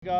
کا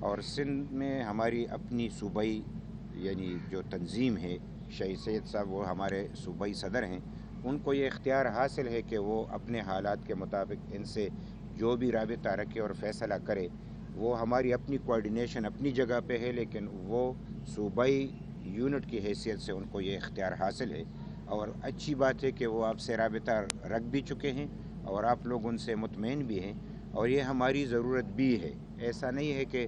اور سندھ میں ہماری اپنی صوبائی یعنی جو تنظیم ہے، شہید سید صاحب وہ ہمارے صوبائی صدر ہیں، ان کو یہ اختیار حاصل ہے کہ وہ اپنے حالات کے مطابق ان سے جو بھی رابطہ رکھے اور فیصلہ کرے۔ وہ ہماری اپنی کوارڈینیشن اپنی جگہ پہ ہے، لیکن وہ صوبائی یونٹ کی حیثیت سے ان کو یہ اختیار حاصل ہے، اور اچھی بات ہے کہ وہ آپ سے رابطہ رکھ بھی چکے ہیں اور آپ لوگ ان سے مطمئن بھی ہیں، اور یہ ہماری ضرورت بھی ہے۔ ایسا نہیں ہے کہ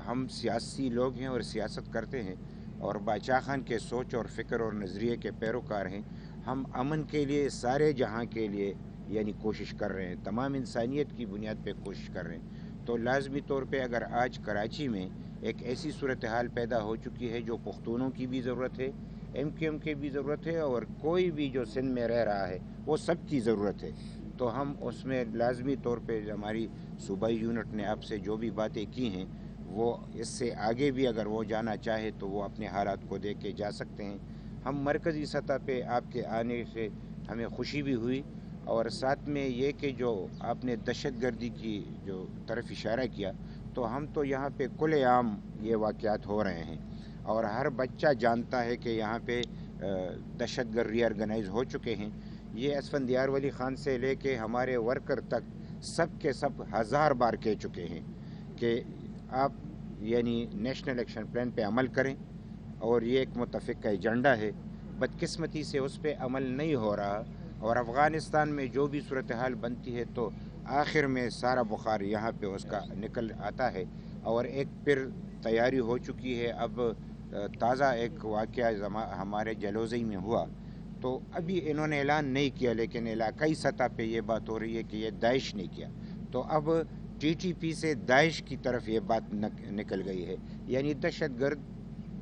ہم سیاسی لوگ ہیں اور سیاست کرتے ہیں اور باچا خان کے سوچ اور فکر اور نظریے کے پیروکار ہیں۔ ہم امن کے لیے سارے جہاں کے لیے یعنی کوشش کر رہے ہیں، تمام انسانیت کی بنیاد پہ کوشش کر رہے ہیں۔ تو لازمی طور پہ اگر آج کراچی میں ایک ایسی صورتحال پیدا ہو چکی ہے جو پختونوں کی بھی ضرورت ہے، ایم کیو ایم کی بھی ضرورت ہے، اور کوئی بھی جو سندھ میں رہ رہا ہے وہ سب کی ضرورت ہے، تو ہم اس میں لازمی طور پہ ہماری صوبائی یونٹ نے آپ سے جو بھی باتیں کی ہیں وہ اس سے آگے بھی اگر وہ جانا چاہے تو وہ اپنے حالات کو دیکھ کے جا سکتے ہیں۔ ہم مرکزی سطح پہ آپ کے آنے سے ہمیں خوشی بھی ہوئی، اور ساتھ میں یہ کہ جو آپ نے دہشت گردی کی جو طرف اشارہ کیا، تو ہم تو یہاں پہ کل عام یہ واقعات ہو رہے ہیں اور ہر بچہ جانتا ہے کہ یہاں پہ دہشت گرد ری آرگنائز ہو چکے ہیں۔ یہ اسفندیار ولی خان سے لے کے ہمارے ورکر تک سب کے سب ہزار بار کہہ چکے ہیں کہ آپ یعنی نیشنل ایکشن پلان پہ عمل کریں، اور یہ ایک متفقہ ایجنڈا ہے۔ بدقسمتی سے اس پہ عمل نہیں ہو رہا، اور افغانستان میں جو بھی صورتحال بنتی ہے تو آخر میں سارا بخار یہاں پہ اس کا نکل آتا ہے، اور ایک پھر تیاری ہو چکی ہے۔ اب تازہ ایک واقعہ ہمارے جلوزئی میں ہوا، تو ابھی انہوں نے اعلان نہیں کیا لیکن علاقائی سطح پہ یہ بات ہو رہی ہے کہ یہ داعش نے کیا، تو اب ٹی ٹی پی سے داعش کی طرف یہ بات نکل گئی ہے، یعنی دہشت گرد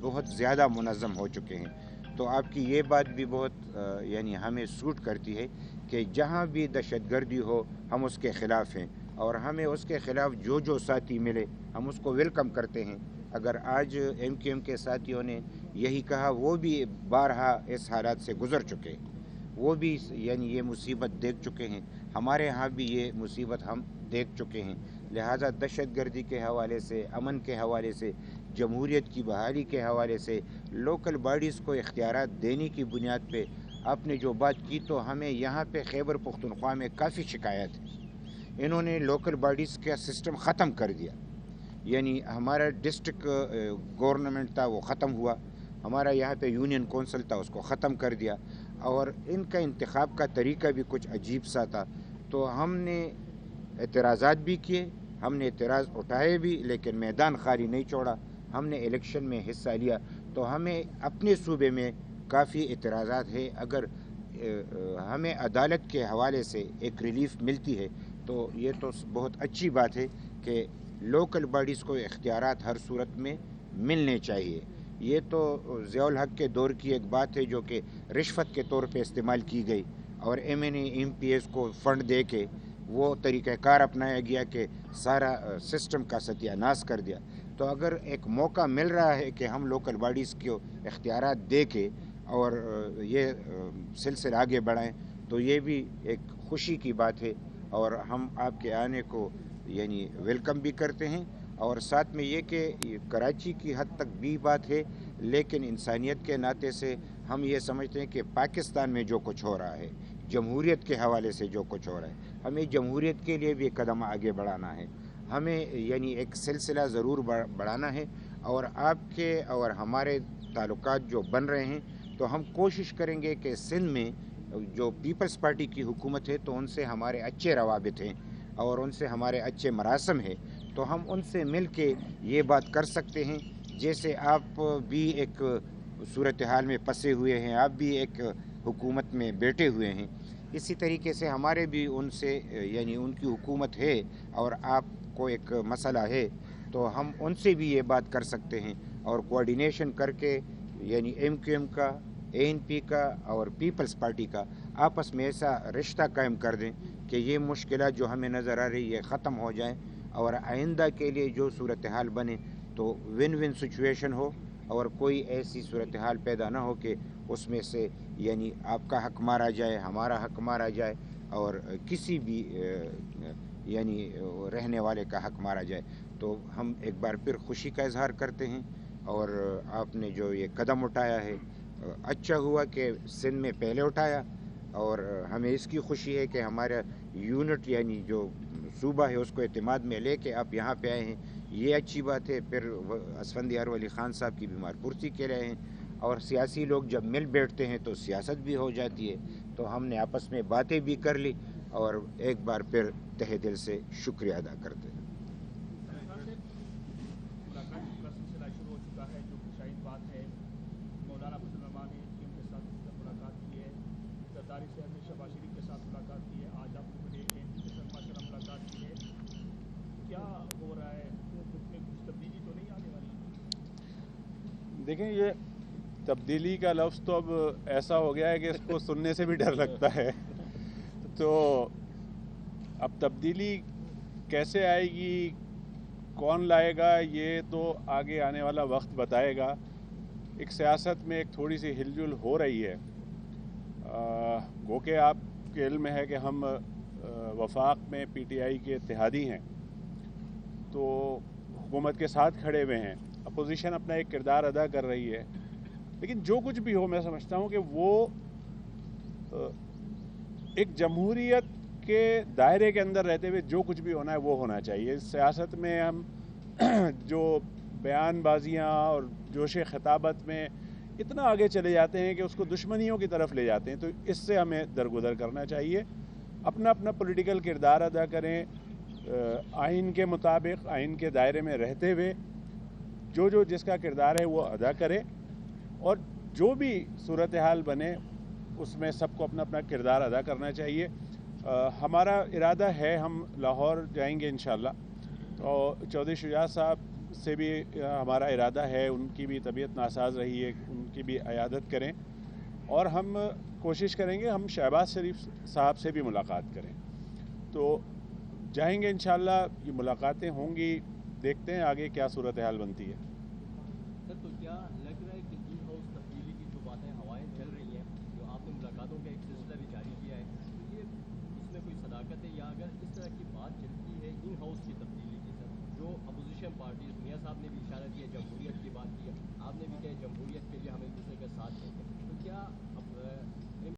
بہت زیادہ منظم ہو چکے ہیں۔ تو آپ کی یہ بات بھی بہت یعنی ہمیں سوٹ کرتی ہے کہ جہاں بھی دہشت گردی ہو ہم اس کے خلاف ہیں، اور ہمیں اس کے خلاف جو ساتھی ملے ہم اس کو ویلکم کرتے ہیں۔ اگر آج ایم کیو ایم کے ساتھیوں نے یہی کہا، وہ بھی بارہا اس حالات سے گزر چکے، وہ بھی یعنی یہ مصیبت دیکھ چکے ہیں، ہمارے ہاں بھی یہ مصیبت ہم دیکھ چکے ہیں۔ لہٰذا دہشت گردی کے حوالے سے، امن کے حوالے سے، جمہوریت کی بحالی کے حوالے سے، لوکل باڈیز کو اختیارات دینے کی بنیاد پہ آپ نے جو بات کی، تو ہمیں یہاں پہ خیبر پختونخوا میں کافی شکایت ہے۔ انہوں نے لوکل باڈیز کا سسٹم ختم کر دیا، یعنی ہمارا ڈسٹرکٹ گورنمنٹ تھا وہ ختم ہوا، ہمارا یہاں پہ یونین کونسل تھا اس کو ختم کر دیا، اور ان کا انتخاب کا طریقہ بھی کچھ عجیب سا تھا۔ تو ہم نے اعتراضات بھی کیے، ہم نے اعتراض اٹھائے بھی، لیکن میدان خالی نہیں چھوڑا، ہم نے الیکشن میں حصہ لیا۔ تو ہمیں اپنے صوبے میں کافی اعتراضات ہے، اگر ہمیں عدالت کے حوالے سے ایک ریلیف ملتی ہے تو یہ تو بہت اچھی بات ہے کہ لوکل باڈیز کو اختیارات ہر صورت میں ملنے چاہیے۔ یہ تو ضیاء الحق کے دور کی ایک بات ہے جو کہ رشوت کے طور پہ استعمال کی گئی، اور M N A M P S کو فنڈ دے کے وہ طریقہ کار اپنایا گیا کہ سارا سسٹم کا ستیہ ناش کر دیا۔ تو اگر ایک موقع مل رہا ہے کہ ہم لوکل باڈیز کو اختیارات دے کے اور یہ سلسلہ آگے بڑھائیں، تو یہ بھی ایک خوشی کی بات ہے، اور ہم آپ کے آنے کو یعنی ویلکم بھی کرتے ہیں۔ اور ساتھ میں یہ کہ کراچی کی حد تک بھی بات ہے، لیکن انسانیت کے ناطے سے ہم یہ سمجھتے ہیں کہ پاکستان میں جو کچھ ہو رہا ہے، جمہوریت کے حوالے سے جو کچھ ہو رہا ہے، ہمیں جمہوریت کے لیے بھی قدم آگے بڑھانا ہے، ہمیں یعنی ایک سلسلہ ضرور بڑھانا ہے، اور آپ کے اور ہمارے تعلقات جو بن رہے ہیں تو ہم کوشش کریں گے کہ سندھ میں جو پیپلز پارٹی کی حکومت ہے تو ان سے ہمارے اچھے روابط ہیں اور ان سے ہمارے اچھے مراسم ہیں، تو ہم ان سے مل کے یہ بات کر سکتے ہیں۔ جیسے آپ بھی ایک صورتحال میں پھنسے ہوئے ہیں، آپ بھی ایک حکومت میں بیٹھے ہوئے ہیں، اسی طریقے سے ہمارے بھی ان سے یعنی ان کی حکومت ہے اور آپ کو ایک مسئلہ ہے تو ہم ان سے بھی یہ بات کر سکتے ہیں، اور کوارڈینیشن کر کے یعنی ایم کیو ایم کا، اے این پی کا اور پیپلز پارٹی کا آپس میں ایسا رشتہ قائم کر دیں کہ یہ مشکلات جو ہمیں نظر آ رہی ہے ختم ہو جائیں، اور آئندہ کے لیے جو صورتحال بنے تو ون ون سچویشن ہو، اور کوئی ایسی صورتحال پیدا نہ ہو کہ اس میں سے یعنی آپ کا حق مارا جائے، ہمارا حق مارا جائے، اور کسی بھی یعنی رہنے والے کا حق مارا جائے۔ تو ہم ایک بار پھر خوشی کا اظہار کرتے ہیں، اور آپ نے جو یہ قدم اٹھایا ہے اچھا ہوا کہ سندھ میں پہلے اٹھایا، اور ہمیں اس کی خوشی ہے کہ ہمارا یونٹ یعنی جو صوبہ ہے اس کو اعتماد میں لے کے آپ یہاں پہ آئے ہیں، یہ اچھی بات ہے۔ پھر اسفندیار ولی خان صاحب کی بیمار پرسی کے رہے ہیں، اور سیاسی لوگ جب مل بیٹھتے ہیں تو سیاست بھی ہو جاتی ہے، تو ہم نے آپس میں باتیں بھی کر لی، اور ایک بار پھر تہہ دل سے شکریہ ادا کرتے ہیں۔ ملاقات کا سلسلہ شروع ہو چکا ہے، جو شاہد بات ہے مولانا عبد الرحمان نے حکیم کے ساتھ ملاقات کی ہے، زرداری صاحب نے شہباز شریف کے ساتھ ملاقات کی ہے، آج آپ لوگوں نے ایم پی کے ساتھ ماشاء اللہ ملاقات کی ہے، کیا ہو رہا ہے؟ اس میں کچھ تبدیلی تو نہیں آنے والی؟ دیکھیں، یہ تبدیلی کا لفظ تو اب ایسا ہو گیا ہے کہ اس کو سننے سے بھی ڈر لگتا ہے، تو اب تبدیلی کیسے آئے گی، کون لائے گا، یہ تو آگے آنے والا وقت بتائے گا۔ ایک سیاست میں ایک تھوڑی سی ہل جل ہو رہی ہے، گو کہ آپ کے علم ہے کہ ہم وفاق میں پی ٹی آئی کے اتحادی ہیں، تو حکومت کے ساتھ کھڑے ہوئے ہیں، اپوزیشن اپنا ایک کردار ادا کر رہی ہے، لیکن جو کچھ بھی ہو میں سمجھتا ہوں کہ وہ ایک جمہوریت کے دائرے کے اندر رہتے ہوئے جو کچھ بھی ہونا ہے وہ ہونا چاہیے۔ سیاست میں ہم جو بیان بازیاں اور جوش خطابت میں اتنا آگے چلے جاتے ہیں کہ اس کو دشمنیوں کی طرف لے جاتے ہیں، تو اس سے ہمیں درگزر کرنا چاہیے، اپنا اپنا پولیٹیکل کردار ادا کریں، آئین کے مطابق، آئین کے دائرے میں رہتے ہوئے جو جس کا کردار ہے وہ ادا کرے، اور جو بھی صورتحال بنے اس میں سب کو اپنا اپنا کردار ادا کرنا چاہیے۔ ہمارا ارادہ ہے، ہم لاہور جائیں گے انشاءاللہ، اور چودھری شجاعت صاحب سے بھی ہمارا ارادہ ہے، ان کی بھی طبیعت ناساز رہی ہے، ان کی بھی عیادت کریں، اور ہم کوشش کریں گے ہم شہباز شریف صاحب سے بھی ملاقات کریں، تو جائیں گے انشاءاللہ، یہ ملاقاتیں ہوں گی، دیکھتے ہیں آگے کیا صورتحال بنتی ہے۔ سر، تو کیا لگ رہا ہے کہ ان ہاؤس تبدیلی کی جو باتیں ہوائیں چل رہی ہیں، جو آپ نے ملاقاتوں کا ایک سلسلہ بھی جاری کیا ہے، تو یہ اس میں کوئی صداقت ہے، یا اگر اس طرح کی بات چلتی ہے ان ہاؤس کی تبدیلی کی، سر جو اپوزیشن پارٹیز، میاں صاحب نے بھی اشارہ کیا، جمہوریت کی بات کی، آپ نے بھی کہا جمہوریت کے لیے ہم ایک دوسرے کا ساتھ دیں گے، تو کیا